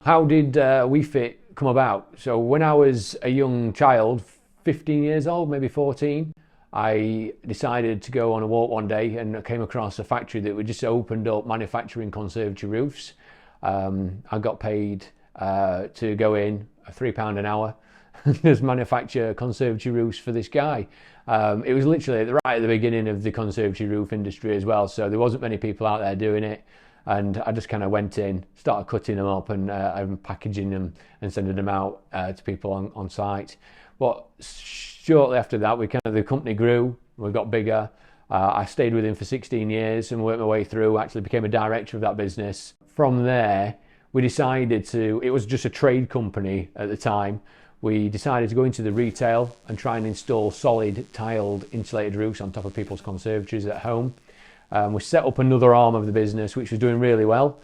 How did WeFit come about? So when I was a young child, 15 years old, maybe 14, I decided to go on a walk one day and I came across a factory that had just opened up manufacturing conservatory roofs. I got paid to go in £3 an hour just manufacture conservatory roofs for this guy. It was literally right at the beginning of the conservatory roof industry as well, so there wasn't many people out there doing it. And I just kind of went in, started cutting them up and packaging them and sending them out to people on site. But shortly after that, the company grew, we got bigger. I stayed with him for 16 years and worked my way through, actually became a director of that business. From there, we decided it was just a trade company at the time. We decided to go into the retail and try and install solid tiled insulated roofs on top of people's conservatories at home. We set up another arm of the business which was doing really well.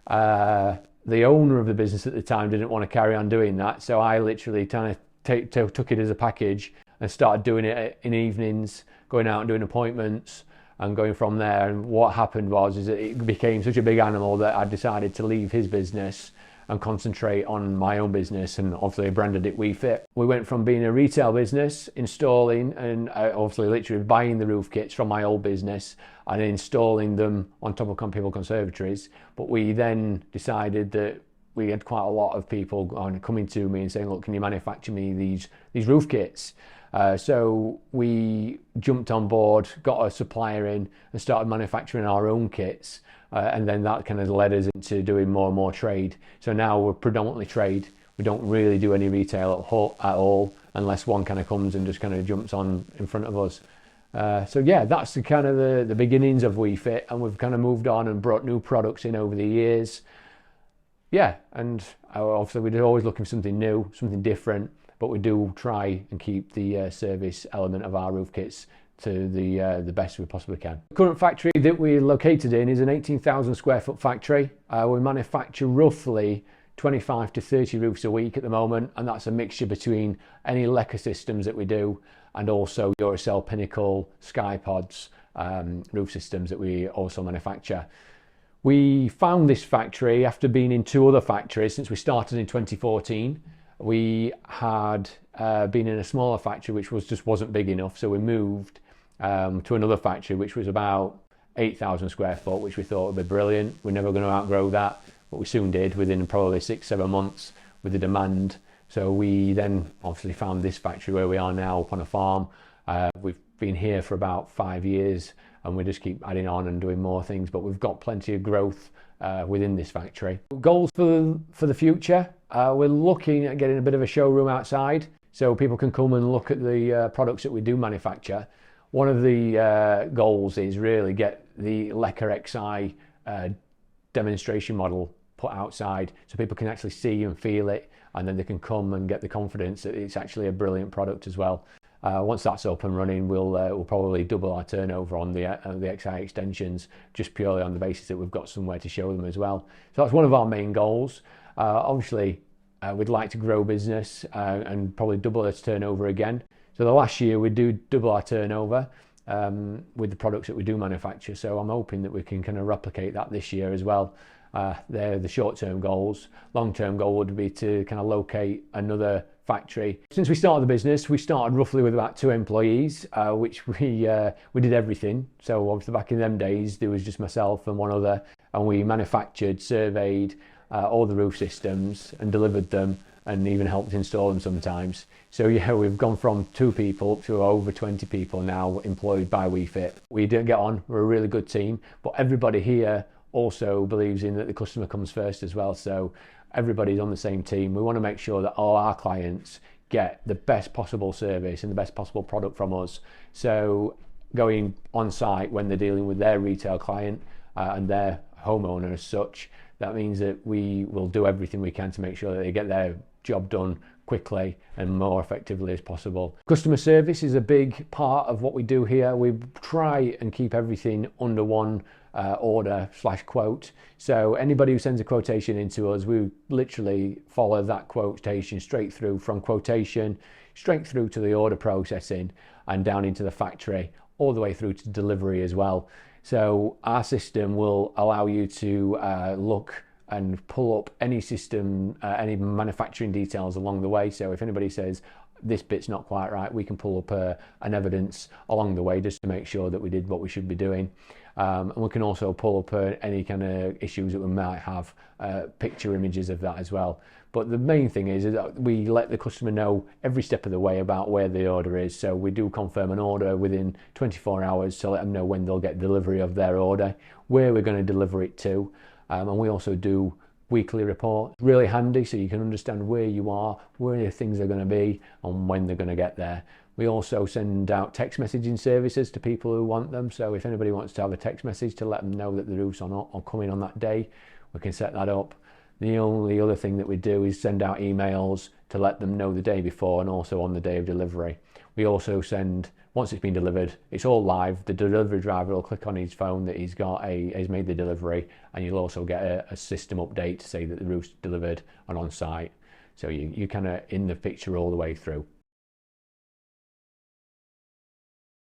The owner of the business at the time didn't want to carry on doing that, so I literally kind of took it as a package and started doing it in evenings, going out and doing appointments and going from there. And what happened was that it became such a big animal that I decided to leave his business and concentrate on my own business, and obviously branded it WeFit. We went from being a retail business, installing and obviously literally buying the roof kits from my old business and installing them on top of people conservatories. But we then decided that we had quite a lot of people coming to me and saying, look, can you manufacture me these roof kits? So we jumped on board, got a supplier in and started manufacturing our own kits. And then that kind of led us into doing more and more trade. So now we're predominantly trade. We don't really do any retail at all unless one kind of comes and just kind of jumps on in front of us. So yeah, that's the kind of the beginnings of WeFit, and we've kind of moved on and brought new products in over the years. Yeah, and obviously we're always looking for something new, something different, but we do try and keep the service element of our roof kits to the best we possibly can. The current factory that we're located in is an 18,000 square foot factory. We manufacture roughly 25 to 30 roofs a week at the moment, and that's a mixture between any lacquer systems that we do and also Duracell Pinnacle Sky Pods roof systems that we also manufacture. We found this factory after being in two other factories since we started in 2014. We had been in a smaller factory which just wasn't big enough, so we moved to another factory which was about 8,000 square foot, which we thought would be brilliant. We're never going to outgrow that, but we soon did within probably 6-7 months with the demand. So we then obviously found this factory where we are now up on a farm. We've been here for about 5 years and we just keep adding on and doing more things, but we've got plenty of growth within this factory. Goals for the future, we're looking at getting a bit of a showroom outside so people can come and look at the products that we do manufacture. One of the goals is really get the Lecker XI demonstration model put outside so people can actually see and feel it, and then they can come and get the confidence that it's actually a brilliant product as well. Once that's up and running, we'll probably double our turnover on the XI extensions, just purely on the basis that we've got somewhere to show them as well. So that's one of our main goals. Obviously, we'd like to grow business and probably double its turnover again. So the last year we do double our turnover with the products that we do manufacture. So I'm hoping that we can kind of replicate that this year as well. They're the short-term goals. Long-term goal would be to kind of locate another factory. Since we started the business, we started roughly with about 2 employees, which we did everything. So obviously back in them days, there was just myself and one other, and we manufactured, surveyed all the roof systems and delivered them, and even helped install them sometimes. So yeah, we've gone from 2 people to over 20 people now employed by WeFit. We do get on, we're a really good team, but everybody here also believes in that the customer comes first as well. So everybody's on the same team. We want to make sure that all our clients get the best possible service and the best possible product from us. So going on site when they're dealing with their retail client and their homeowner as such, that means that we will do everything we can to make sure that they get their job done quickly and more effectively as possible. Customer service is a big part of what we do here. We try and keep everything under one order/quote. So anybody who sends a quotation into us, we literally follow that quotation straight through, from quotation straight through to the order processing and down into the factory, all the way through to delivery as well. So our system will allow you to look and pull up any system, any manufacturing details along the way. So if anybody says this bit's not quite right, we can pull up an evidence along the way just to make sure that we did what we should be doing. And we can also pull up any kind of issues that we might have, picture images of that as well. But the main thing is that we let the customer know every step of the way about where the order is. So we do confirm an order within 24 hours to let them know when they'll get delivery of their order, where we're going to deliver it to. And we also do weekly reports, really handy so you can understand where you are, where your things are going to be, and when they're going to get there. We also send out text messaging services to people who want them. So if anybody wants to have a text message to let them know that the roof's on coming on that day, we can set that up. The only other thing that we do is send out emails to let them know the day before and also on the day of delivery. We also send, once it's been delivered, it's all live. The delivery driver will click on his phone that he's made the delivery, and you'll also get a system update to say that the roof's delivered and on site. So you're kind of in the picture all the way through.